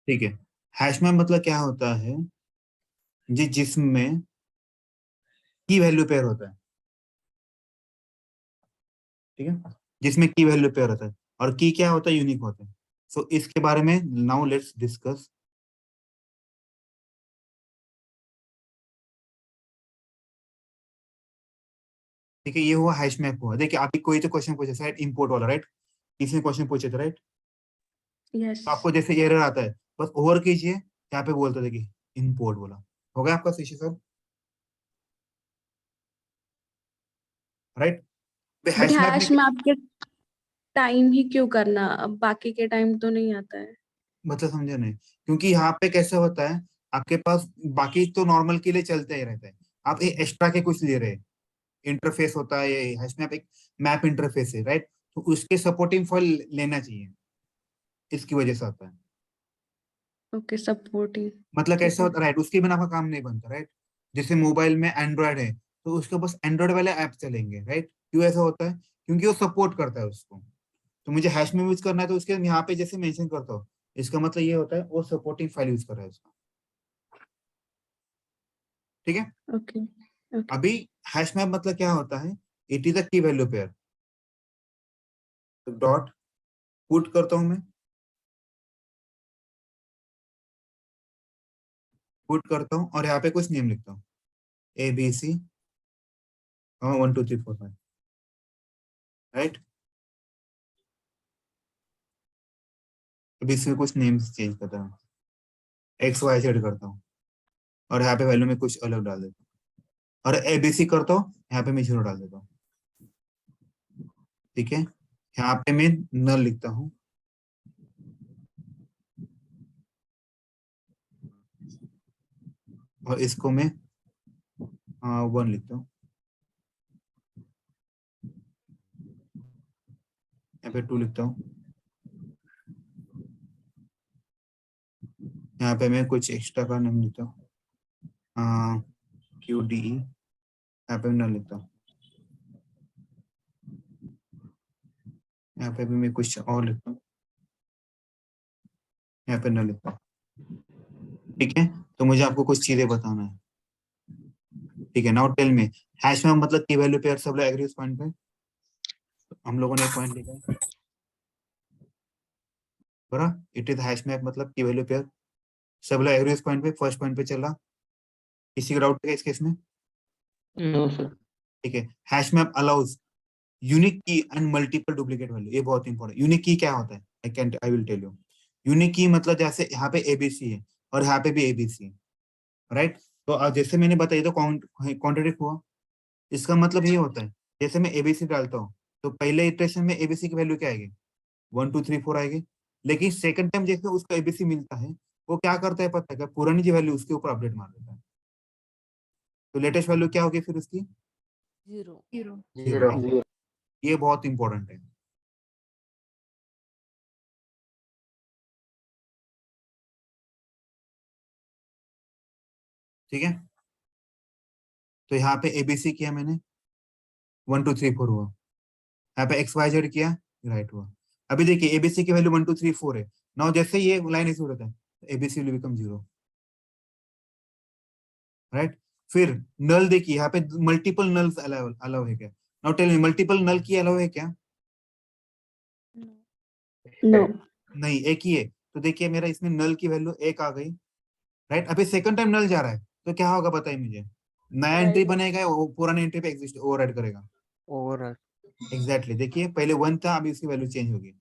ठीक है। Hash map मतलब क्या होता है, जिसमें की वैल्यू पेयर होता है। ठीक है, जिसमें की वैल्यू पेयर होता है, और की क्या होता है, यूनिक होता है। सो इसके बारे में नाउ लेट्स डिस्कस। ठीक है, ये हुआ हैश मैप हुआ। देखिए अभी कोई तो क्वेश्चन पूछे शायद इंपोर्ट वाला, राइट? किसी ने क्वेश्चन पूछे थे, राइट? यस। तो आपको जैसे एरर आता है, बस ओवर कीजिए, यहाँ पे बोलते थे कि इंपोर्ट बोला। हो गया आपका session sir, right? But hash map में हैश में आपके टाइम ही क्यों करना, अब बाकी के टाइम तो नहीं आता है। मतलब समझे नहीं, क्योंकि यहाँ पे कैसे होता है, आपके पास बाकी तो नॉर्मल के लिए चलते ही रहता है, आप एक एक्स्ट्रा के कुछ ले रहे हैं। इंटरफेस होता है, ये हैश मैप एक मैप इंटरफेस है, राइट? तो उसके सपोर्टिंग फाइल लेना चाहिए, इसकी वजह से आता है। Okay, supporting. मतलब ठीक कैसे है। होता है, राइट? उसके बिना आपका काम नहीं बनता, राइट? जैसे मोबाइल में एंड्रॉयड है, तो उसके बस एंड्रॉयड वाले ऐप चलेंगे, राइट? क्यों ऐसा होता है? क्योंकि वो सपोर्ट करता है उसको। तो मुझे हैश में यूज करना है, तो उसके यहाँ पे जैसे मेंशन करता हूँ, इसका मतलब ये होता है वो सपोर्टिंग फाइल यूज कर रहा है उसका। ठीक है। ओके। ओके। अभी हैश मैप मतलब क्या होता है, इट इज अ की वैल्यू पेयर। तो डॉट पुट करता हूं मैं, पुट करता हूँ और यहाँ पे कुछ नेम लिखता हूँ, ABC 1 2 3 4 5, राइट? अभी इसमें कुछ नेम्स चेंज करता हूँ, XYZ करता हूँ, और यहाँ पे वैल्यू में कुछ अलग डाल देता हूँ, और ABC करता हूँ, यहाँ पे मैं 0 डाल देता हूँ। ठीक है, यहाँ पे मैं नल लिखता हूँ, और इसको मैं 1 लिखता हूँ, यहाँ पे 2 लिखता हूँ, यहाँ पे मैं कुछ एक्स्ट्रा का नेम लिखता हूँ, QDE, यहाँ पे नल लिखता हूँ, यहाँ पे भी मैं कुछ और लिखता हूँ, यहाँ पे नल लिखता हूँ। ठीक है, तो मुझे आपको कुछ चीजें बताना है। ठीक है, नाउ टेल मी, हैश में मतलब की वैल्यू पेयर, सब लोग एग्री उस पॉइंट पे? हम लोगों ने एक पॉइंट लिखा है, बराबर? इट इज हैश मैप मतलब की वैल्यू पेयर, सब लोग एग्री उस पॉइंट पे, फर्स्ट पॉइंट पे चला। किसी का डाउट है इस केस में? No sir. ठीक है, hash map allows unique key and multiple duplicate value. ये बहुत इंपॉर्टेंट। यूनिक की क्या होता है, I will tell you. Unique key मतलब जैसे यहाँ पे ABC है और यहाँ पे भी ABC है, राइट? तो जैसे मैंने बताया, तो कॉन्ट्रडिक्ट हुआ। इसका मतलब ये होता है, जैसे मैं ABC डालता हूँ, तो पहले इटरेशन में ABC की वैल्यू क्या आएगी, 1 2 3 4 आएगी। लेकिन सेकंड टाइम जैसे उसको ABC मिलता है, वो क्या करता है पता है क्या, पुरानी जो वैल्यू उसके ऊपर अपडेट मार देता है। तो लेटेस्ट वैल्यू क्या होगी फिर उसकी, 0। 0। ये बहुत इंपॉर्टेंट है। ठीक है, तो यहाँ पे ABC किया मैंने, 1 2 3 4 हुआ। यहाँ पे XYZ किया, राइट हुआ। अभी देखिए ABC की वैल्यू 1 2 3 4 है। नाउ जैसे ये लाइन ऐसे होता है, ABC विल बिकम 0, राइट? फिर नल देखिए, यहाँ पे मल्टीपल नल्स अलाउ अलाउ है क्या? नाउ टेल मी, मल्टीपल नल की अलाउ है क्या? नो। नहीं, एक ही है। तो देखिए मेरा इसमें नल की वैल्यू 1 आ गई, राइट? अभी सेकंड टाइम नल जा रहा है, तो क्या होगा बताइए मुझे, नया एंट्री बनेगा, वो पुराने एंट्री पे एग्जिस्ट ओवरराइड करेगा। ओवर। एग्जैक्टली, देखिए पहले 1 था, अभी उसकी वैल्यू चेंज होगी।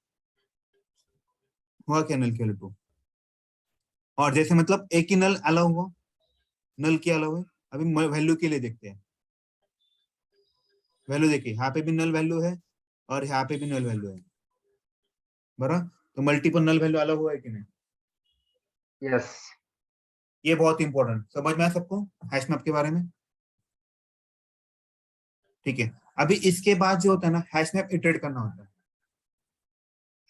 हुआ क्या, नल की वैल्यू 2। और जैसे मतलब एक ही नल अलाउ हुआ, नल की अलाउ है। अभी वैल्यू के लिए देखते हैं, वैल्यू देखिए, यहाँ पे भी नल वैल्यू है और यहाँ पे भी नल वैल्यू है, बराबर? तो मल्टीपल नल वैल्यू अलाउ हुआ है कि नहीं? यस। ये बहुत इंपॉर्टेंट, समझ में आया सबको हैश मैप के बारे में? ठीक है, अभी इसके बाद जो होता है ना, हैश मैप इटरेट करना होता है।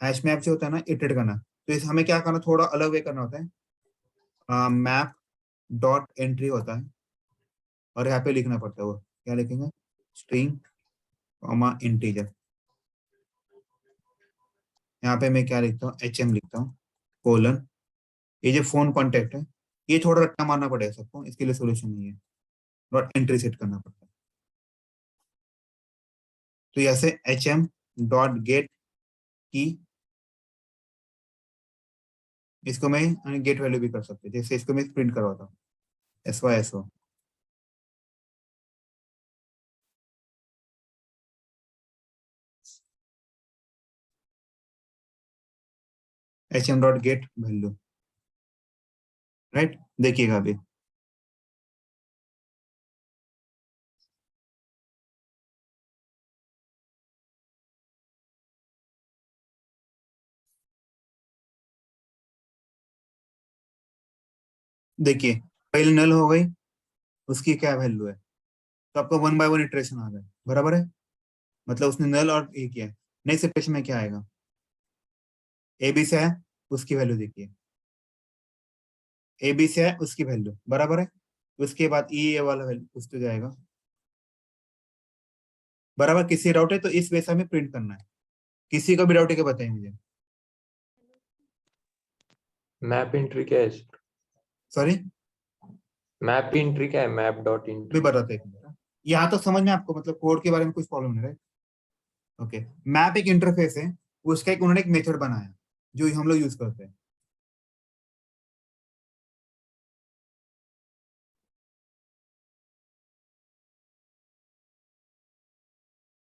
हैश मैप जो होता है ना, इटरेट करना, तो इस हमें क्या करना, थोड़ा अलग वे करना होता है। मैप डॉट एंट्री होता है, और यहाँ पे लिखना पड़ता है, वो क्या लिखेंगे, स्ट्रिंग कॉमा इंटीजर। यहाँ पे मैं क्या लिखता हूँ, HM लिखता हूँ, कोलन, ये जो फोन कॉन्टेक्ट है ये थोड़ा रट्टा मारना पड़ेगा सबको, इसके लिए सोल्यूशन नहीं है, थोड़ा एंट्री सेट करना पड़ता है। तो ऐसे hm.get की, इसको मैं गेट वैल्यू भी कर सकते हैं, जैसे इसको मैं प्रिंट करवाता हूँ SYSO। hm.get वैल्यू, राइट, देखिएगा अभी देखिए पहले नल हो गई, उसकी क्या वैल्यू है, तो आपको 1 बाय 1 इटरेशन आ गए, बराबर है, मतलब उसने नल और ये किया। नेक्स्ट इटरेशन में क्या आएगा, ए बी से है उसकी वैल्यू देखिए, ए बी से है उसकी वैल्यू, बराबर है। उसके बाद ए वाला वैल्यू उस पे जाएगा, बराबर। किसी डाउट है तो इस वैसा में प्रिंट करना है, किसी का भी डाउट है क्या बताइए मुझे। मैप एंट्री क्या है? सॉरी, मैप एंट्री क्या है? मैप डॉट भी एंट्री। बताते हैं, यहाँ तो समझ में आपको मतलब कोड के बारे में कुछ प्रॉब्लम नहीं है। ओके, मैप एक इंटरफेस है, उसका एक उन्होंने एक मेथड बनाया जो हम लोग यूज करते हैं।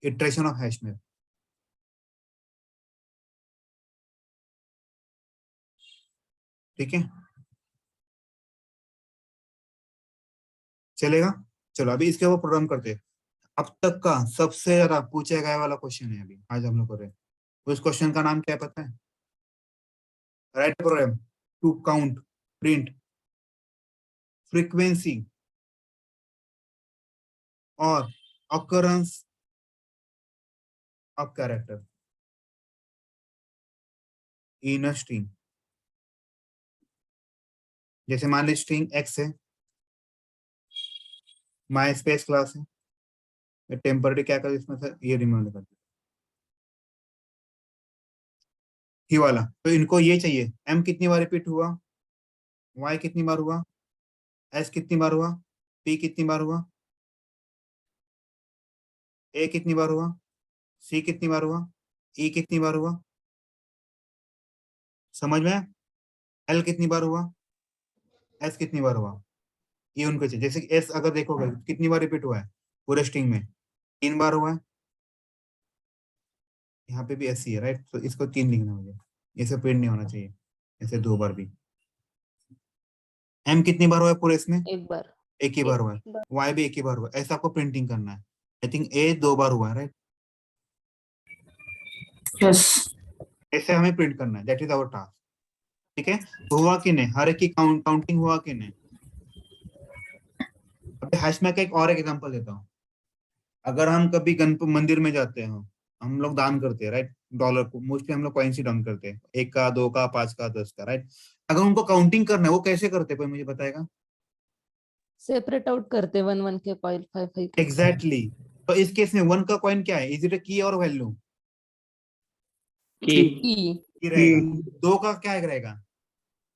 इटरेशन ऑफ हैश मैप, ठीक है, चलेगा। चलो अभी इसके ऊपर प्रोग्राम करते हैं। अब तक का सबसे ज्यादा पूछा गया वाला क्वेश्चन है अभी आज हम लोग कर रहे हैं। उस क्वेश्चन का नाम क्या है पता है, write program to count print frequency और occurrence of character in a string। जैसे मान लीजिए स्ट्रिंग x है, माई स्पेस क्लास है, टेम्पररी क्या कर इसमें से ये रिमूव कर ही वाला, तो इनको ये चाहिए m कितनी बार रिपीट हुआ, y कितनी बार हुआ, s कितनी बार हुआ, p कितनी बार हुआ, a कितनी बार हुआ, c कितनी बार हुआ, e कितनी बार हुआ, समझ में, l कितनी बार हुआ, s कितनी बार हुआ, ये उनको चाहिए। जैसे s अगर देखोगे कितनी बार रिपीट हुआ है पूरे स्ट्रिंग में, 3 बार हुआ है, यहाँ पे भी ऐसी है, राइट, तो इसको 3 लिखना मुझे, इसे प्रिंट नहीं होना चाहिए ऐसे 2 बार भी। m कितनी बार हुआ है पूरे इसमें, एक बार। एक ही बार हुआ है, y भी एक ही बार हुआ है, ऐसा आपको प्रिंटिंग करना है। आई थिंक a 2 बार हुआ है, राइट, यस ऐसे हमें प्रिंट करना है, दैट इज आवर टास्क, ठीक है। तो हुआ कि नहीं, हर एक की काउंटिंग हुआ कि नहीं। अब हैश मैप का एक और एग्जांपल देता हूँ। अगर हम कभी गणपति मंदिर में जाते हैं, हम लोग दान करते हैं, राइट, डॉलर को मोस्टली हम लोग कॉइन्स ही दान करते हैं, 1 का 2 का 5 का 10 का, राइट। अगर उनको काउंटिंग करना है वो कैसे करते हैं, कोई मुझे बताएगा। सेपरेट आउट करते 1 1 के कॉइल 5 5 के। एग्जैक्टली तो इस केस में 1 का कॉइन क्या है, इज इट की और वैल्यू की की रहेगा। 2 का क्या रहेगा,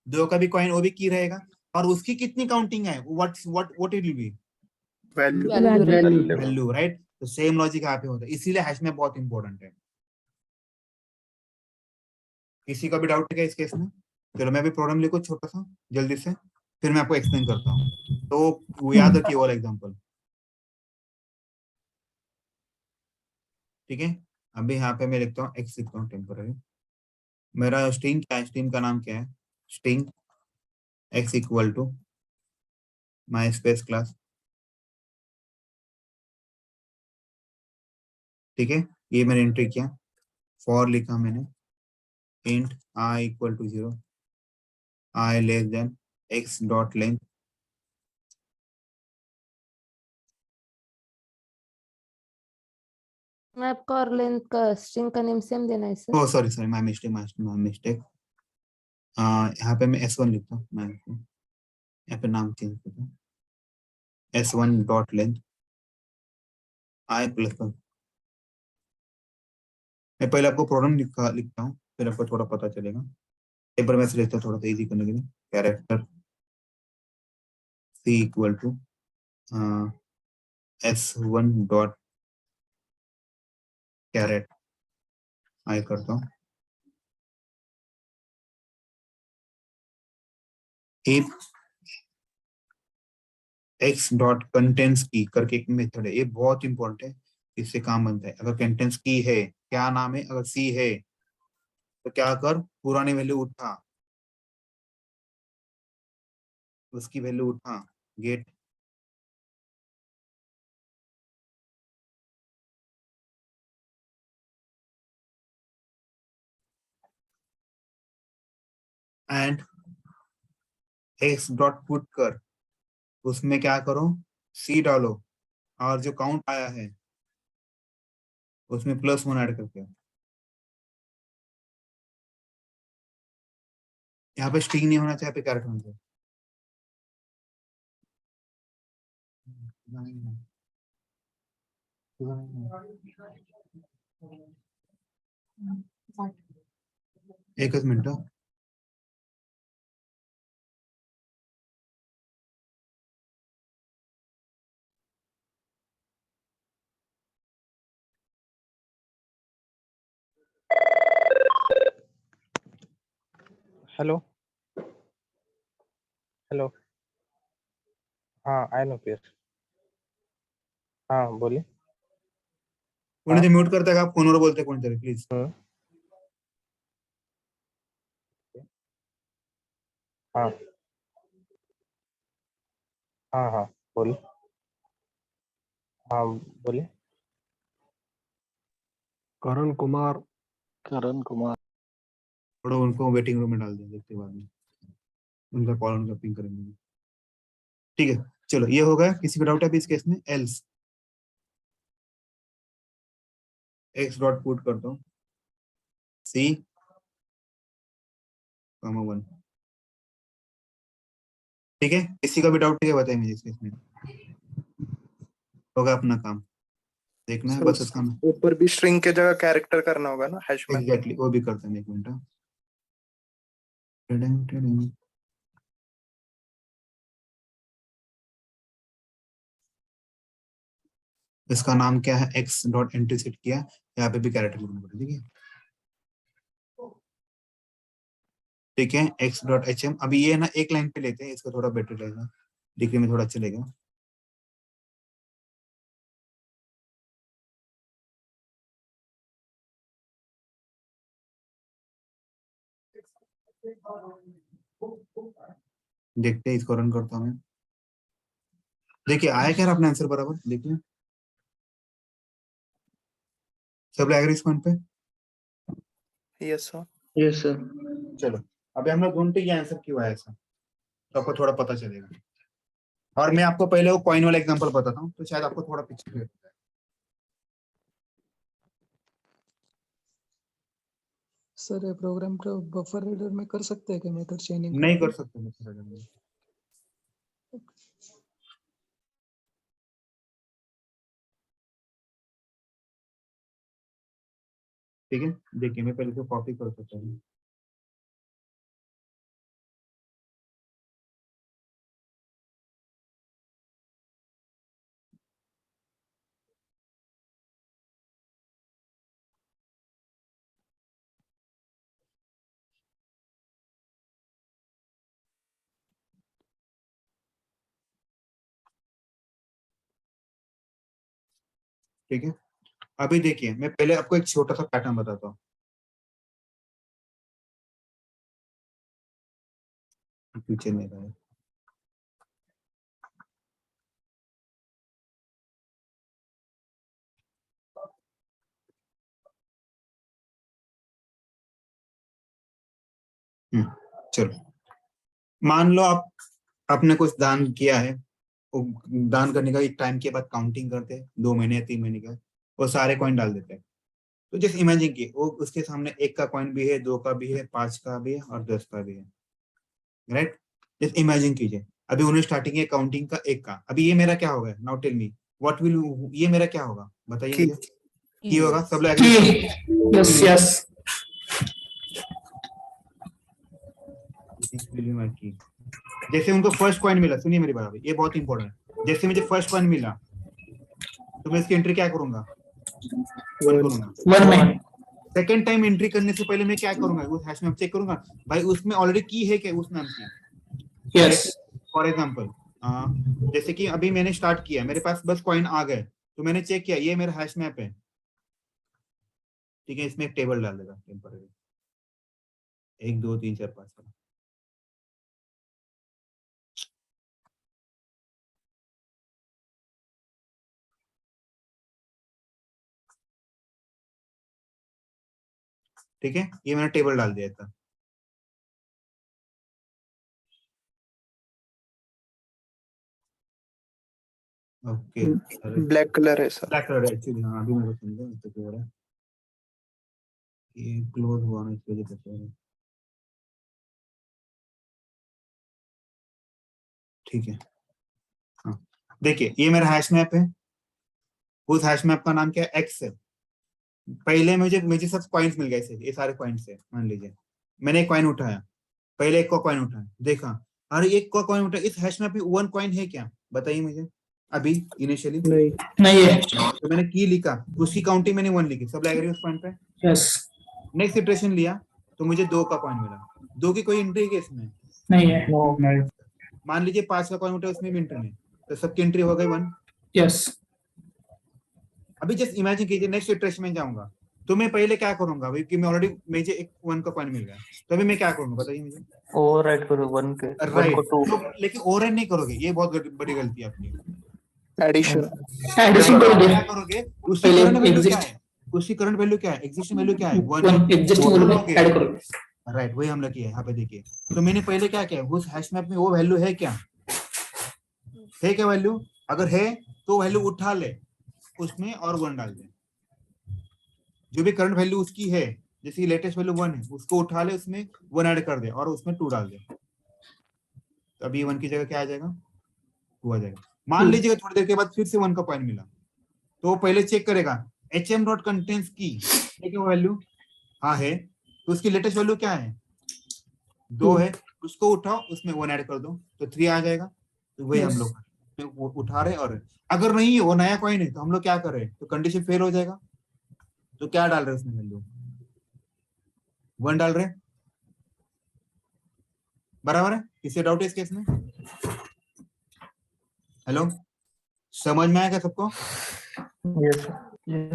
2 का भी कॉइन वो भी की रहेगा, और उसकी कितनी काउंटिंग है, what it will be, value. Value, right. तो सेम लॉजिक यहाँ पे होता है, इसीलिए हैश मैप बहुत इंपॉर्टेंट है। किसी का भी डाउट है क्या इस केस में। चलो मैं भी प्रोग्राम लिखूं छोटा सा जल्दी से, फिर मैं आपको एक्सप्लेन करता हूँ, तो वो याद रखिए वाला एग्जांपल, ठीक है। अभी यहाँ पे मैं लिखता हूँ एक्स लिखता हूँ टेम्पररी, मेरा स्ट्रिंग क्या है, स्ट्रिंग का नाम क्या है, string x equal to my space class, ठीक है। ये मैंने एंट्री किया, फॉर लिखा मैंने, int i equal to 0, i less than x dot length, map का और लेंथ का स्ट्रिंग का नेम सेम देना है सर। Oh sorry sorry my mistake, यहाँ पे मैं S1 लिखता हूँ, मैं यहाँ पे नाम चेंज करता हूँ, S1 डॉट लेंथ आई प्लस 1। मैं पहले आपको प्रोग्राम लिखता हूँ, फिर आपको थोड़ा पता चलेगा। पेपर में से लिखता हूँ थोड़ा सा इजी करने के लिए। Character C equal to S1 dot char at I करता हूँ। इफ x डॉट कंटेंट्स की करके एक मेथड है, ये बहुत इंपॉर्टेंट है, इससे काम बनता है। अगर कंटेंट्स की है, क्या नाम है, अगर C है तो क्या कर, पुरानी वैल्यू उठा, उसकी वैल्यू उठा, get and x dot put कर, उसमें क्या करो, C डालो, और जो काउंट आया है उसमें +1 ऐड करके। यहाँ पे स्ट्रिंग नहीं होना चाहिए, यहाँ पे कैरेक्टर होना चाहिए। एक मिनट। Hello hello. हाँ आई नो फिर। हाँ बोलिए। कोणीतरी म्यूट करता का, फोनवर बोलते कोणीतरी प्लीज। हाँ हाँ हाँ बोलिए। हाँ बोलिए। करण कुमार। थोड़ा उनको वेटिंग रूम में डाल दें, देखते बाद में उनका कॉल उनका पिंग करेंगे। ठीक है, चलो ये हो गया। किसी को डाउट है अभी इस केस में? एल्स x डॉट पुट करता हूँ C, 1। ठीक है, किसी का भी डाउट है बताइए मुझे इस केस में। होगा अपना काम, देखना है बस इसका। ऊपर भी स्ट्रिंग के जगह कैरेक्टर करना होगा ना, हैश में। एग्जैक्टली, वो भी करते हैं, एक मिनट। इसका नाम क्या है, x डॉट एंट्री सेट किया, यहाँ पे भी कैरेक्टर लिखना पड़ेगा। ठीक है, ठीक है, x डॉट hm। अभी ये ना एक लाइन पे लेते हैं, इसका थोड़ा बेटर रहेगा, दिखने में थोड़ा अच्छा लगेगा। देखते हैं, इसको रन करता हूँ मैं। देखिए आया क्या अपना आंसर बराबर, देखिए सब लग रही इस पॉइंट पे। Yes sir. Yes sir. चलो अभी हम लोग ढूंढते हैं आंसर क्यों आया ऐसा, तो आपको थोड़ा पता चलेगा। और मैं आपको पहले वो कॉइन वाला एग्जांपल बताता हूँ, तो शायद आपको थोड़ा पिक्चर क्लियर हो जाए। सर ये प्रोग्राम को बफर रीडर में कर सकते हैं क्या मेथड चेनिंग? नहीं कर सकते मैं। ठीक है, देखिए मैं पहले तो कॉपी कर सकता हूँ। ठीक है, अभी देखिए मैं पहले आपको एक छोटा सा पैटर्न बताता हूँ। पीछे नहीं रहा है। चलो मान लो आप आपने कुछ दान किया है, वो दान करने का एक टाइम के बाद काउंटिंग करते हैं, 2 महीने या 3 महीने का, वो सारे कॉइन डाल देते हैं। तो जस्ट इमेजिन की वो उसके सामने 1 का कॉइन भी है, 2 का भी है, 5 का भी है और 10 का भी है, राइट। जस्ट इमेजिन कीजिए, अभी उन्हें स्टार्टिंग है काउंटिंग का 1 का। अभी ये मेरा क्या होगा, now tell me what will, ये मेरा क्या होगा बताइए मुझे। की होगा, सब लोग यस यस। इस वैल्यू में की जैसे उनको फर्स्ट कॉइन मिला, सुनिए मेरी बात, ये बहुत इंपॉर्टेंट है। जैसे मुझे फर्स्ट कॉइन मिला तो मैं इसकी एंट्री क्या करूंगा, 1 करूंगा। 1 में सेकंड टाइम एंट्री करने से पहले मैं क्या करूंगा, उस हैश मैप चेक करूंगा भाई उसमें ऑलरेडी की है क्या उस नाम की। यस फॉर एग्जांपल जैसे कि अभी मैंने स्टार्ट किया, मेरे पास बस कॉइन आ गए तो मैंने चेक किया ये मेरा हैश मैप है, ठीक है। इसमें एक टेबल डाल देगा टेम्पररी, 1 2 3 4 5 का। ठीक है, ये मैंने टेबल डाल दिया था। ओके ब्लैक कलर है सर। ब्लैक कलर है एक्चुअली, हाँ अभी मेरे को समझा तो क्या हो रहा है, ये क्लोज हुआ ना इस वजह से हो रहा है। ठीक है, हाँ देखिए ये मेरा हैश मैप है, उस हैश मैप का नाम क्या है, एक्स है। पहले मुझे सब कॉइन्स मिल गए थे, ये सारे कॉइन्स है। मान लीजिए मैंने एक कॉइन उठाया, पहले एक को कॉइन उठाया, देखा अरे एक को कॉइन उठाया, इस हैश मैप में 1 कॉइन है क्या, बताइए मुझे। अभी इनिशियली नहीं है तो मैंने की लिखा, उसकी काउंटिंग मैंने 1 लिखी, सब लग रही है उस पॉइंट पे। यस नेक्स्ट इटरेशन लिया तो मुझे 2 का कॉइन मिला, 2 की कोई एंट्री है इसमें, नहीं है मान लीजिए 5 का कॉइन उठा उसमें भी एंट्री नहीं, तो सबकी एंट्री हो गई 1। यस अभी जस्ट इमेजिन कीजिए नेक्स्ट इटरेशन में जाऊंगा तो मैं पहले क्या करूंगा भाई कि मैं ऑलरेडी मुझे एक 1 का कॉइन मिल गया, तो अभी मैं क्या करूंगा बताइए मुझे। ओवरराइट करो 1 के 1 राइट, को 2 लेकिन ओवरराइड नहीं करोगे, ये बहुत बड़ी गलती है आपकी। एडिशन एडिशन करोगे क्या करोगे, उसकी पहले करंट वैल्यू क्या exist- है, उसकी करंट वैल्यू क्या है, एग्जिस्टिंग वैल्यू क्या है 1 एग्जिस्टिंग वैल्यू में ऐड करोगे। राइट, वही हम लोग किया है। यहाँ पे देखिए तो मैंने पहले क्या किया, उस हैश मैप में वो वैल्यू है क्या, है क्या वैल्यू, अगर है तो वैल्यू उठा ले उसमें और 1 डाल दे। जो भी करंट वैल्यू उसकी है, जैसे लेटेस्ट वैल्यू 1 है, उसको उठा ले उसमें 1 ऐड कर दे और उसमें 2 डाल दे, तो अभी 1 की जगह क्या आ जाएगा, 2 आ जाएगा। मान लीजिए थोड़ी देर के बाद फिर से 1 का पॉइंट मिला तो वो पहले चेक करेगा hm डॉट कंटेंट्स की है क्या वैल्यू, हाँ है, तो उसकी लेटेस्ट वैल्यू क्या है 2 है, उसको उठाओ उसमें 1 ऐड कर दो तो 3 आ जाएगा। तो वही हम लोग वो उठा रहे, और अगर नहीं है वो नया कॉइन है तो हम लोग क्या कर रहे हैं, तो कंडीशन फेल हो जाएगा, तो क्या डाल रहे हैं उसमें वैल्यू 1 डाल रहे हैं, बराबर है। किसी डाउट है इस केस में, हेलो समझ में आएगा सबको, यस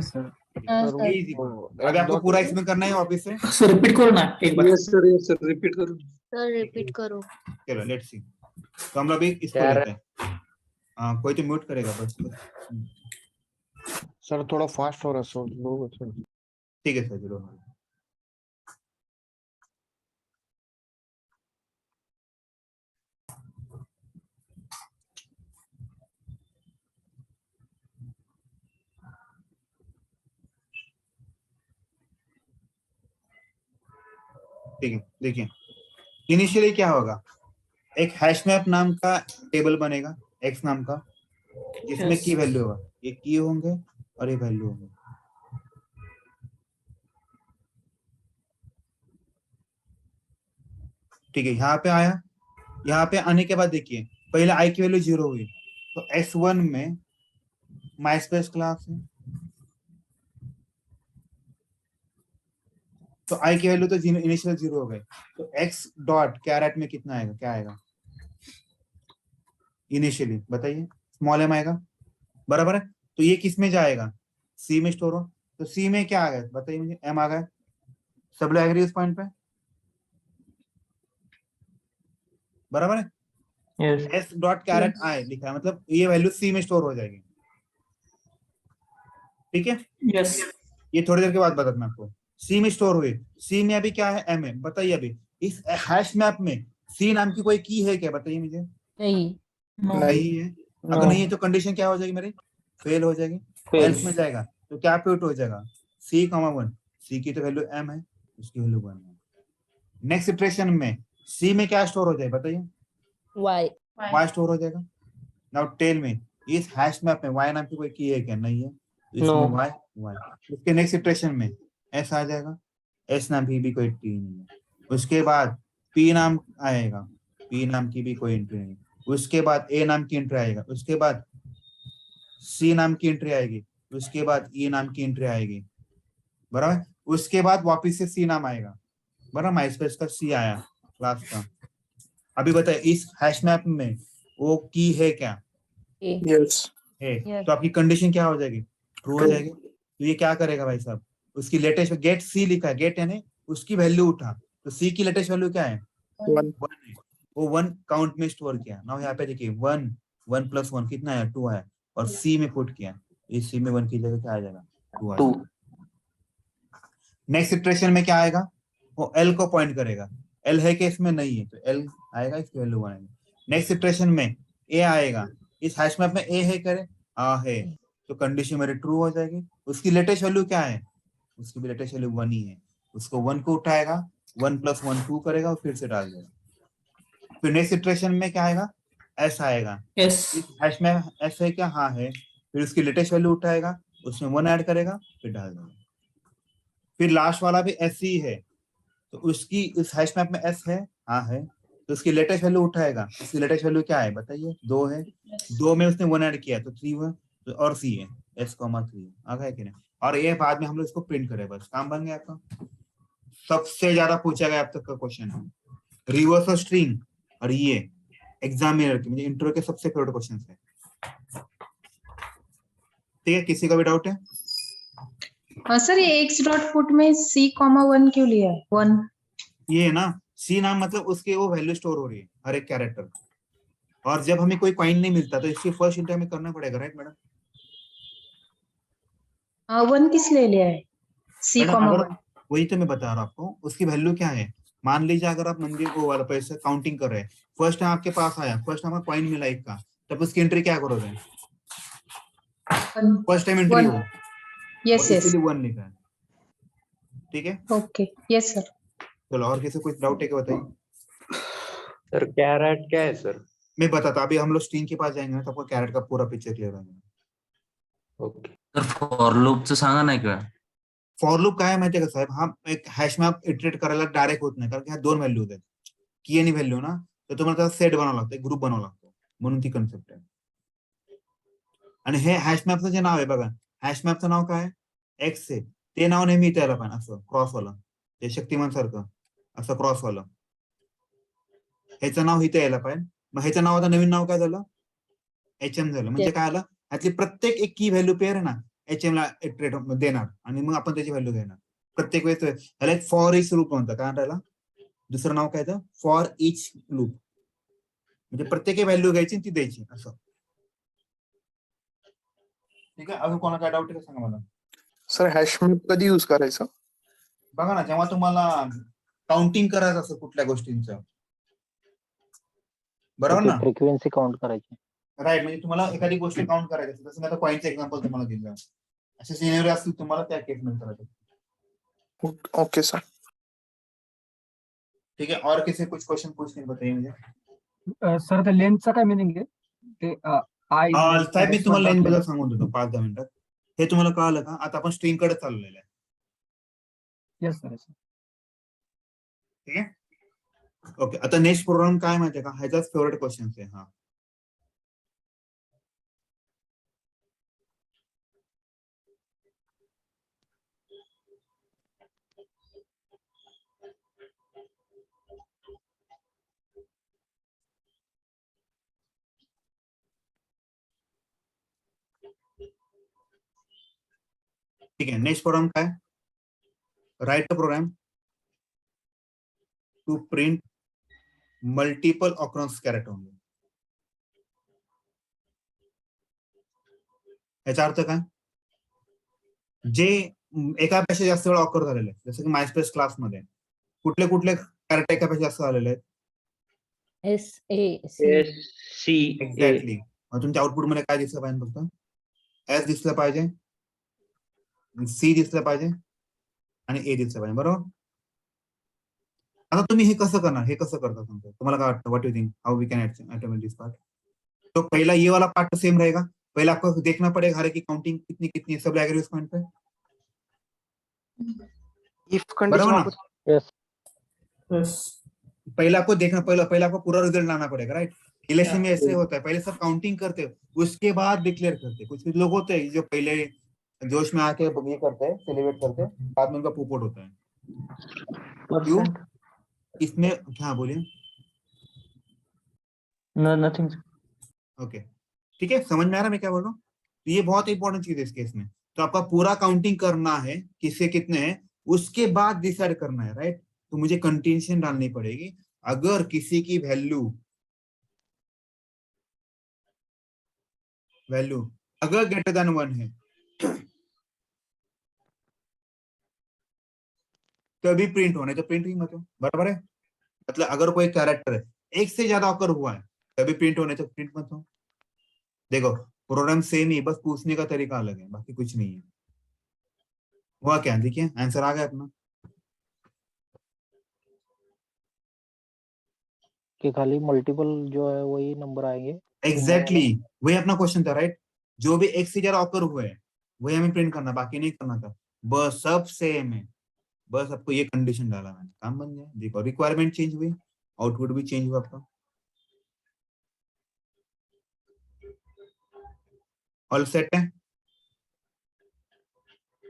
सर इजी। अभी आपको पूरा एक्सप्लेन करना है वापस से, सर रिपीट करो ना एक बार। यस सर रिपीट करो। सर रिपीट करो। चलो लेट्स सी। तो हम लोग अभी इसको क्या लेते हैं, हाँ कोई तो म्यूट करेगा बस। सर थोड़ा फास्ट हो रहा है सर। ठीक है सर चलो। ठीक है देखिए, इनिशियली क्या होगा, एक हैश मैप नाम का टेबल बनेगा एक्स नाम का, जिसमें की वैल्यू होगा, ये की होंगे और ये वैल्यू होंगे। ठीक है, यहाँ पे आया, यहाँ पे आने के बाद देखिए पहले आई की वैल्यू 0 हुई तो S1 में माई स्पेस क्लास है, तो आई की वैल्यू तो इनिशियल 0 हो गए, तो x डॉट कैरेट में कितना आएगा, क्या आएगा इनिशियली बताइए, स्मॉल m आएगा, बराबर है। तो ये किस में जाएगा, C में स्टोर हो, तो C में क्या आ गया बताइए मुझे, m आ गया। सब लोग एग्री उस पॉइंट पे, बराबर है। यस s डॉट कैरेट आई लिखा है, मतलब ये वैल्यू C में स्टोर हो जाएगी, ठीक है। यस ये थोड़ी देर के बाद बता मैं आपको, C में स्टोर हुई, C में अभी क्या है m है, बताइए अभी इस हैश मैप में C नाम की कोई की है क्या, बताइए मुझे। नहीं नहीं है, अगर नहीं है तो कंडीशन क्या हो जाएगी मेरी, फेल हो जाएगी, एल्स में जाएगा तो क्या प्यूट हो जाएगा C, 1, C की तो वैल्यू m है, उसकी वैल्यू 1 है। नेक्स्ट इटरेशन में C में क्या स्टोर हो जाए बताइए, वाई y स्टोर हो जाएगा। नाउ टेल में इस हैश मैप में y नाम की कोई की है क्या, नहीं है, तो इसमें y उसके नेक्स्ट इटरेशन में s आ जाएगा, s नाम की भी कोई की नहीं है। उसके बाद पी नाम आएगा, पी नाम की भी कोई एंट्री नहीं, उसके बाद ए नाम की एंट्री आएगा, उसके बाद सी नाम की एंट्री आएगी, उसके बाद ई नाम की एंट्री आएगी, बराबर। उसके बाद वापिस से सी नाम आएगा, बराबर। माइस्पेस का सी आया क्लास का। अभी बताइए इस हैश मैप में वो की है क्या? ए Yes. है। Yes. तो आपकी कंडीशन क्या हो जाएगी? ट्रू हो जाएगी। तो ये क्या करेगा भाई साहब, उसकी लेटेस्ट गेट सी लिखा है, गेट यानी उसकी वैल्यू उठा, तो सी की लेटेस्ट वैल्यू क्या है? 1. 1 है, वो 1 काउंट में स्टोर किया। नाउ यहाँ पे देखिए 1 1 + 1 कितना है? 2 है, और सी में पुट किया, इस सी में 1 की जगह क्या आ जाएगा? 2 आ जाएगा। नेक्स्ट इटरेशन में क्या आएगा? वो एल को पॉइंट करेगा, एल है कि इसमें नहीं है, तो एल आएगा, इसकी वैल्यू 1 आएगी। नेक्स्ट इटरेशन में ए आएगा, इस हैश मैप में ए है करे, हाँ है, तो कंडीशन मेरी ट्रू हो जाएगी। उसकी लेटेस्ट वैल्यू क्या है? उसकी भी लेटेस्ट वैल्यू 1 ही है, उसको 1 को उठाएगा, 1 + 1 2 करेगा और फिर से डाल देगा। फिर नेक्स्ट इटरेशन में क्या आएगा? एस आएगा, Yes. इस हैश में एस है क्या? हाँ है, फिर उसकी लेटेस्ट वैल्यू उठाएगा, उसमें 1 ऐड करेगा, फिर डाल देगा। फिर लास्ट वाला भी एस ही है, तो उसकी इस हैश मैप में एस है, हाँ है, तो उसकी लेटेस्ट वैल्यू उठाएगा, उसकी लेटेस्ट वैल्यू क्या है बताइए? 2 है, 2 में उसने 1 ऐड किया तो 3 हुआ, तो और सी है, s 3 आ गया कि नहीं? और ये बाद में हम लोग इसको प्रिंट करें, बस काम बन गया आपका। सबसे ज्यादा पूछा गया अब तक का क्वेश्चन है रिवर्स और स्ट्रिंग, और ये एग्जामिनर के मुझे इंट्रो के सबसे फेवरेट क्वेश्चन है। ठीक है, किसी का भी डाउट है? सर ये एक्स डॉट पुट में C,1 क्यों लिया है? 1 ये है ना, सी नाम मतलब उसके वो वैल्यू स्टोर हो रही है हर एक कैरेक्टर, और जब हमें कोई कॉइन नहीं मिलता तो इसकी फर्स्ट एंट्री हमें करना पड़ेगा, राइट मैडम? 1 किस लिए लिया है? मैडम अगर C,1 वही तो मैं बता रहा हूँ आपको, उसकी वैल्यू क्या है। मान लीजिए अगर आप मंदिर को वाला पैसे काउंटिंग कर रहे हैं, फर्स्ट टाइम आपके पास आया, फर्स्ट टाइम कॉइन मिला 1 का, तब उसकी एंट्री क्या करोगे? फर्स्ट टाइम एंट्री हो, यस और यस इसीलिए 1 लिखा है। ठीक है, ओके यस सर। चलो और किसी कुछ डाउट है क्या बताइए? सर कैरेट क्या है सर? मैं बताता, अभी हम लोग स्ट्रिंग के पास जाएंगे ना, तो आपको कैरेट का पूरा पिक्चर क्लियर हो जाएगा। ओके तर फॉर लूपचं सांगा नाही का? फॉर लूप काय आहे माहितीये का साहेब, हा एक हॅश मॅप इटरेट करायला डायरेक्ट होत नाही, कारण की ह्या 2 व्हॅल्यू आहेत, की आणि व्हॅल्यू ना, तर तुम्हाला त्याचा सेट बनावं लागतं, एक ग्रुप बनावं लागतो, म्हणून ती कन्सेप्ट आहे। आणि हे हॅश मॅपचं जे नाव आहे बघा, हॅश मॅपचं नाव काय आहे? एक्स आहे, ते नाव नेहमी इथे यायला पाहिजे, असं क्रॉसवालं, ते शक्तिमान सारखं असं क्रॉसवालं, ह्याचं नाव इथे यायला पाहिजे। मग ह्याचं नाव आता नवीन नाव काय झालं? HM झालं, म्हणजे काय आलं? ह्यातली प्रत्येक एक की व्हॅल्यू पेअर आहे ना, HM ला इटरेट देणार, आणि मग आपण त्याची व्हॅल्यू घेणार प्रत्येक वेळेस। ह्याला एक फॉर इच लूप म्हणतात, काय त्याला दुसरं नाव काय तर फॉर इच लूप, म्हणजे प्रत्येक व्हॅल्यू घ्यायची ती द्यायची असं। ठीक आहे, अजून कोणाला काय डाऊट आहे का सांगा मला? सर हॅश मॅप कधी यूज करायचं? बघा ना, जेव्हा तुम्हाला काउंटिंग करायचं असं कुठल्या गोष्टींचं, बरोबर ना? फ्रिक्वेन्सी काउंट करायची. राईट, म्हणजे तुम्हाला एखादी गोष्ट काउंट करायची असेल, जसं मी आता कॉइनचं एक्झाम्पल तुम्हाला दिलं, असे सिनेरियो असतील तुम्हाला त्या केसमध्ये करायचं। Okay sir. ठीक है, और किसी कुछ क्वेश्चन पूछने बताइए मुझे। सर त्या लेंथचा काय मिनिंग आहे ते आय साहेब मी तुम्हाला लेंथ बद्दल सांगून देतो 5-10 मिनिटात, हे तुम्हाला कळलं का? आता आपण स्ट्रिंग कडे चाललेलं आहे। Yes sir. ठीक आहे, ओके। आता नेक्स्ट प्रोग्राम काय माहितीये का, ह्याचाच फेवरेट क्वेश्चन आहे हा। ठीक है, नेक्स्ट प्रोग्राम काय? Write the program to print multiple occurrence character only. याचा अर्थ काय? जे एकापेक्षा जास्त वेळा ऑकर झालेले आहेत, जसं की मायस्पेस क्लास मध्ये कुठले कुठले कॅरेक्टर एकापेक्षा जास्त आलेले आहेत? SAC. एक्झॅक्टली। मग तुमच्या आउटपुट मध्ये काय दिसलं पाहिजे? फक्त एस दिसलं पाहिजे, सी दिसलं पाहिजे आणि ए दिसलं पाहिजे, बरोबर? आता तुम्ही हे कसं करणार, हे कसं करता सांगतो तुम्हाला काय वाटतं? What you think how we can automate this part? तो पहला ये वाला पार्ट सेम रहेगा, पहले आपको देखना पड़ेगा हर की काउंटिंग कितनी कितनी है, सब लगेगा उस पॉइंट पे, इफ बरोबर कंडिशन ना? Yes. पहले आपको देखना, पहले आपको पूरा रिजल्ट लाना पड़ेगा, राइट। इलेक्शन में ऐसे होता है, पहले सब काउंटिंग करते हैं, उसके बाद डिक्लेयर करते हैं। कुछ कुछ लोग होते हैं जो पहले जोश में आके ये करते हैं, सेलिब्रेट करते हैं, बाद में उनका पोपट होता है। क्यों? इसमें क्या बोलिए? नथिंग। ओके, ठीक है, समझ में आ रहा मैं क्या बोल रहा हूँ? तो ये बहुत इंपॉर्टेंट चीज है इस केस में। तो आपका पूरा काउंटिंग करना है, किसके कितने हैं, उसके बाद डिसाइड करना है, राइट। तो मुझे कंटीन्यूएशन डालनी पड़ेगी। अगर किसी की वैल्यू अगर ग्रेटर देन 1 है तभी प्रिंट होने, तो प्रिंट ही मत हो, बराबर है। मतलब अगर कोई कैरेक्टर है एक से ज्यादा ऑकर हुआ है तभी प्रिंट होने, तो प्रिंट मत हो। देखो प्रोग्राम सेम ही, बस पूछने का तरीका अलग है, बाकी कुछ नहीं है। हुआ क्या, देखिए आंसर आ गया अपना। कि खाली मल्टीपल जो है वही नंबर आएंगे। एग्जैक्टली वही अपना क्वेश्चन था, राइट। जो भी एक से ज्यादा ऑकर हुए हैं वही हमें प्रिंट करना, बाकी नहीं करना था। बस सब सेम है, बस आपको ये कंडीशन डाला मैंने, काम बन गया। देखो रिक्वायरमेंट चेंज हुई, आउटपुट भी चेंज हुआ आपका। ऑल सेट है?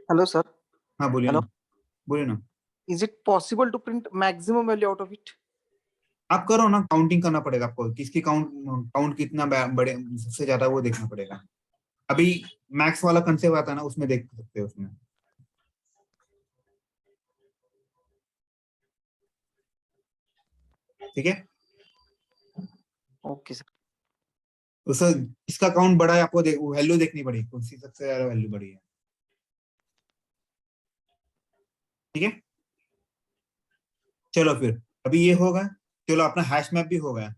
Hello, sir. हाँ बोलिए Hello. ना, बोलिए ना। Is it possible to print maximum value out of it? आप करो ना, काउंटिंग करना पड़ेगा आपको, किसकी काउंट कितना बड़े सबसे ज्यादा वो देखना पड़ेगा। अभी मैक्स वाला कंसेप्ट आता है ना, उसमें देख सकते हैं उसमें। ठीक है, Okay, sir. उस इसका काउंट बड़ा है, आपको वैल्यू देखनी पड़ेगी, कौन सी सबसे ज्यादा वैल्यू बड़ी है। ठीक है, चलो फिर अभी ये होगा। चलो अपना हैश मैप भी हो गया।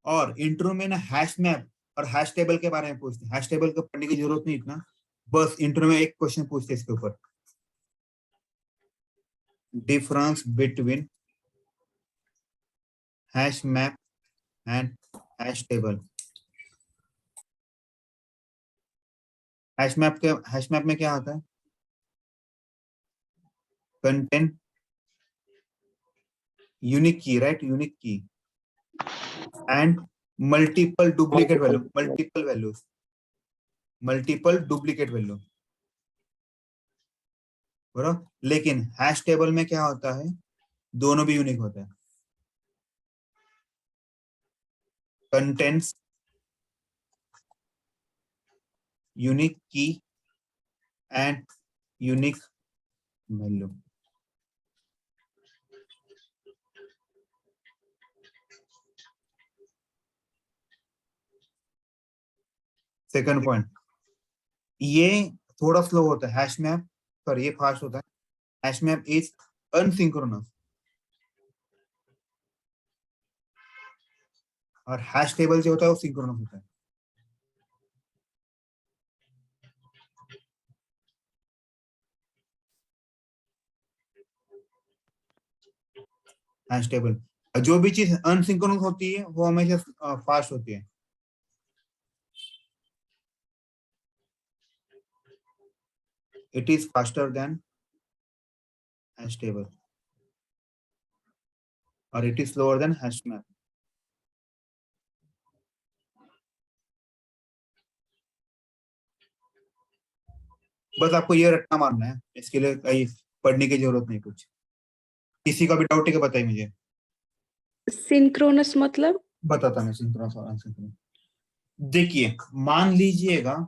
और इंट्रो में ना हैश मैप और हैश टेबल के बारे में पूछते हैं। हैश टेबल को पढ़ने की जरूरत नहीं इतना, बस इंट्रो में एक क्वेश्चन पूछते हैं इसके ऊपर, difference between hash map and hash table. Hash map में क्या होता है? कंटेंट यूनिक की, right, unique key and multiple duplicate value, multiple duplicate value, बराबर। लेकिन हैश टेबल में क्या होता है? दोनों भी यूनिक होता है। Contents unique key and unique value. Second point, ये थोड़ा स्लो होता है हैश मैप, सॉरी ये फास्ट होता है। हैश मैप इज अनसिंक्रोनस और हैश टेबल जो होता है वो सिंक्रोनस होता है। हैश टेबल, जो भी चीज अनसिंक्रोनस होती है वो हमेशा फास्ट होती है। It is faster than hash table or it is slower than hash map. बस आपको ये रट्टा मारना है, इसके लिए कहीं पढ़ने की जरूरत नहीं कुछ। किसी का भी डाउट है कि बताइए मुझे। सिंक्रोनस मतलब? बताता मैं सिंक्रोनस और अनसिंक्रोनस। देखिए मान लीजिएगा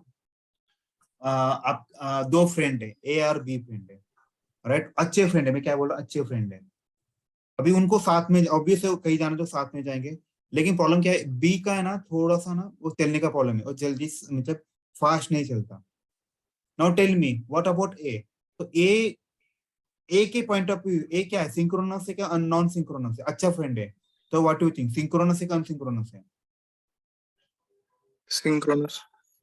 आप दो फ्रेंड है, ए और बी फ्रेंड है, राइट। अच्छे फ्रेंड है, मैं क्या बोल रहा हूँ, अच्छे फ्रेंड है। अभी उनको साथ में ऑब्वियस है कहीं जाना तो साथ में जाएंगे, लेकिन प्रॉब्लम क्या है, बी का है ना थोड़ा सा ना वो चलने का प्रॉब्लम है और जल्दी मतलब फास्ट नहीं चलता। Now tell me what about A. तो ए के पॉइंट ऑफ व्यू ए क्या है, सिंक्रोनस है क्या नॉन सिंक्रोनस है? अच्छा फ्रेंड है, तो what do you think, synchronous है क्या अनसिंक्रोनस है? Synchronous.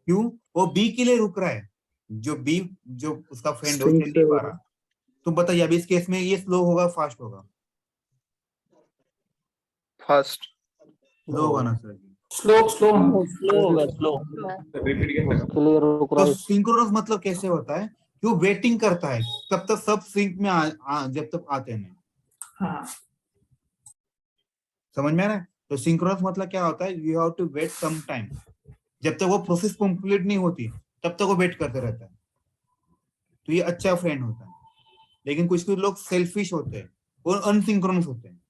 क्यों? वो बी के लिए रुक रहा है, जो उसका फ्रेंड है वो चल नहीं पा रहा। तुम बताइए अभी इस केस में ये स्लो होगा फास्ट होगा? Fast. स्लो होगा ना सर? स्लो होगा स्लो। उसके लिए रुक रहा तो है। सिंक्रोनस मतलब कैसे होता है कि वो वेटिंग करता है तब तक सब सिंक में जब तक आते हैं। हाँ समझ में आ रहा है? तो सिंक्रोनस मतलब क्या होता है, you have to wait some time, जब तक वो प्रोसेस कंप्लीट नहीं होती तब तक वो वेट करते रहता है, तो ये अच्छा फ्रेंड होता है। लेकिन कुछ कुछ लोग सेल्फिश होते हैं, वो अनसिंक्रोनस होते हैं।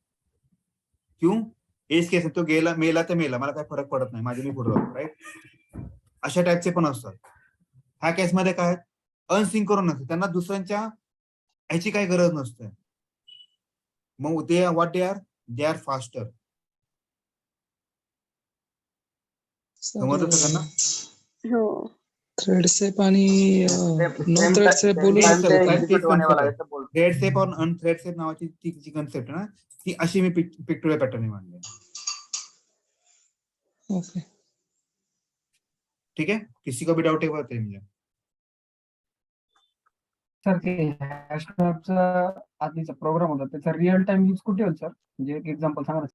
क्यों? हेच केस तो गेला मेला तर मेला, मला काय फरक पडत नाही, माझे मी पुढे जातो, राईट? अशा टाईपचे पण असतात. ह्या केसमध्ये काय अनसिंक्रोनस, त्यांना दुसऱ्यांच्या ह्याची काही गरज नसते, मग दे आर फास्टर. समजलं सगळ्यांना? हो. थ्रेड सेप आणि नो थ्रेड सेप बोलू शकतो का? थ्रेड सेप और अनथ्रेड सेप नावाची ती जी कन्सेप्ट आहे ना, ती अशी मी पिक्टोरियल पॅटर्न मांडली. ओके. ठीक है, किसी को भी डाउट है बताइए मुझे. सर ते हॅशमॅपचा आधीचा प्रोग्राम होता त्याचा रिअल टाइम यूज कुठे होईल सर? म्हणजे एक एक्झाम्पल सांगा ना.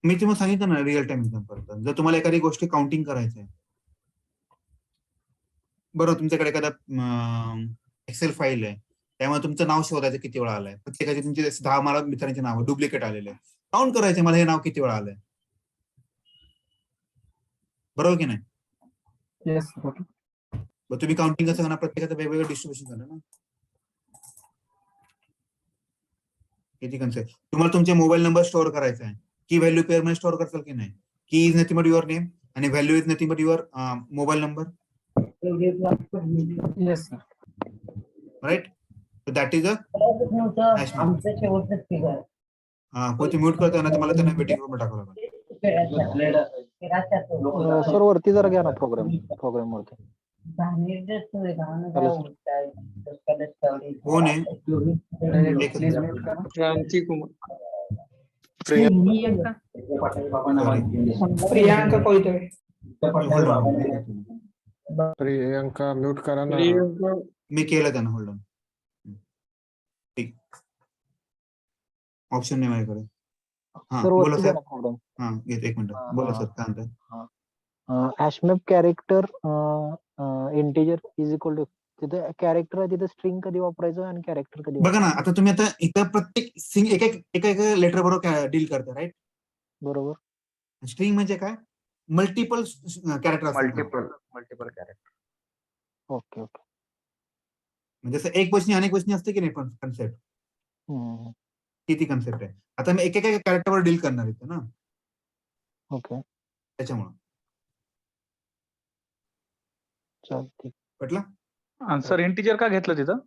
मी तुम्हाला सांगितलं ना रिअल टाइम एक्झाम्पल. जर तुम्हाला एखादी गोष्टी काउंटिंग करायचं आहे, बरोबर, तुमच्याकडे एखादा एक्सेल फाईल आहे, त्यामुळे तुमचं नाव शोधायचं किती वेळा आलंय, प्रत्येकाचे तुमचे 10 मला मित्रांचे नाव डुप्लिकेट आलेले, काउंट करायचे मला हे नाव किती वेळा आलंय, बरोबर की नाही? Yes okay. मग तुम्ही काउंटिंग कसं करणार, प्रत्येकाचं वेगवेगळं डिस्ट्रीब्युशन झालं ना. किती कन्सेप्ट. तुम्हाला तुमचे मोबाईल नंबर स्टोअर करायचा आहे, की व्हॅल्यू पेअर मध्ये स्टोअर करताल की नाही? Key is nothing but your name आणि value is nothing but your mobile number, yes sir. Right? So that is a कोणती म्यूट करताय ना, तर मला त्यांना वेटिंग रूम टाकावं लागेल. सर वरती जरा घ्या ना प्रोग्राम वरती. कोण आहे? एक प्लीज म्यूट करा. क्रांती कुमार. प्रियांका कोयते. प्रियंका म्यूट करा ना. मी केलं त्यांना, होल्ड ऑन. ठीक, ऑप्शन नाही माझ्याकडे. हा सर बोला वरती सर. घ्या ना प्रोग्राम. हा घेतो, एक मिनिट. बोला सर, काय म्हणताय? Hashmap character integer is equal to, तिथे कॅरेक्टर आहे, तिथे स्ट्रिंग कधी वापरायचं आणि कॅरेक्टर कधी बघा ना, आता तुम्ही आता इथं प्रत्येक एक लेटर बरोबर डील करता, राईट? बरोबर. स्ट्रिंग म्हणजे काय? मल्टिपल कॅरेक्टर असतात. Multiple character. Okay okay. म्हणजे जसं एक वचनी अनेक वचनी असते की नाही, पण कन्सेप्ट किती कन्सेप्ट आहे. आता मी एकेका कॅरेक्टरवर डील करणार इथे ना, ओके त्याच्यामुळे चालते. पटलं? सर इंटिजर का घेतलं तिथं?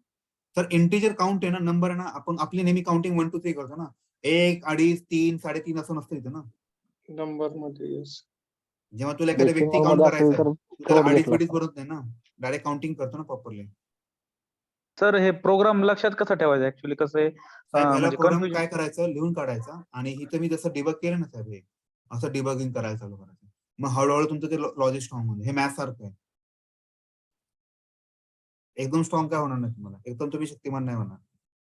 तर इंटिजर काउंट आहे ना, नंबर आहे ना, आपण आपली नेहमी काउंटिंग 1 2 3 करतो ना, 1 2.5 3 3.5 असं नसतं इथं ना. नंबर मध्ये जेव्हा तुला एखाद्या व्यक्ती काउंट करायचा आहे, तू त्याला अडीच बिडीच भरत नाही ना, डायरेक्ट काउंटिंग करतो ना प्रॉपरली. सर हे प्रोग्राम लक्षात कसं ठेवायचं ऍक्च्युली कसं आहे पहिला प्रोग्राम काय करायचं, लिहून काढायचा, आणि इथं मी जसं डिबग केलं ना साहेब, हे असं डिबगिंग करायला चालू करायचं. मग हळूहळू तुमचं ते लॉजिक स्ट्रॉंग होईल. हे मॅथ सारखं आहे, एकदम स्ट्रॉंग काय होणार नाही तुम्हाला, एकदम तुम्ही शक्तिमान नाही होणार,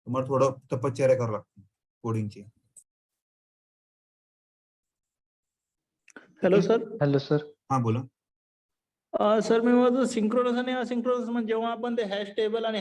तुम्हाला थोडं तपश्चर्या करावं लागतं कोडिंगची. Hello sir. Hello sir. हा बोला. सर मी म्हणतो सिंक्रोनस आणि असिंक्रोनस म्हणजे जेव्हा आपण ते हॅश टेबल आणि